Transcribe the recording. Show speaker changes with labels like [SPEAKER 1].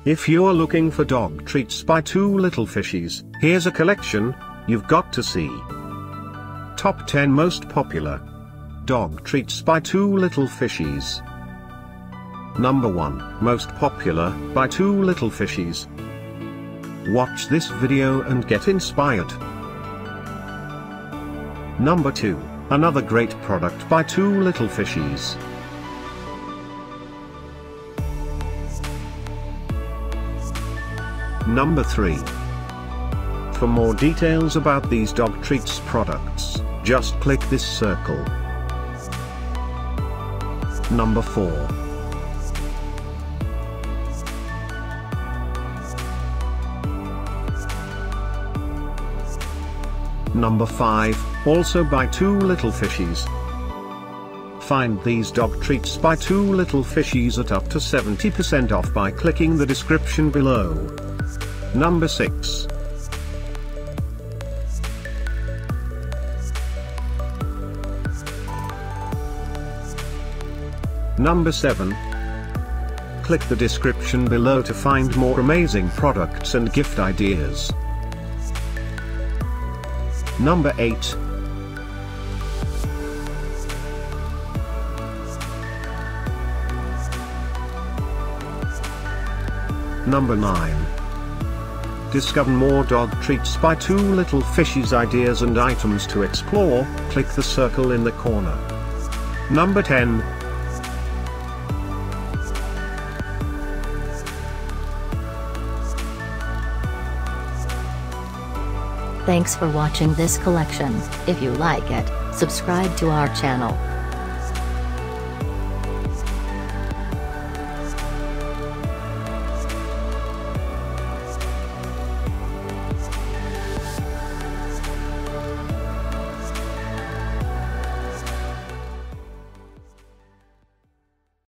[SPEAKER 1] If you're looking for dog treats by Two Little Fishies, here's a collection you've got to see. Top 10 Most Popular Dog Treats by Two Little Fishies. Number 1, Most Popular, by Two Little Fishies. Watch this video and get inspired. Number 2, another great product by Two Little Fishies. Number 3. For more details about these dog treats products, just click this circle. Number 4. Number 5, also by Two Little Fishies. Find these dog treats by Two Little Fishies at up to 70% off by clicking the description below. Number 6. Number 7. Click the description below to find more amazing products and gift ideas. Number 8. Number 9. Discover more dog treats by Two Little Fishies ideas and items to explore, click the circle in the corner. Number 10.
[SPEAKER 2] Thanks for watching this collection. If you like it, subscribe to our channel.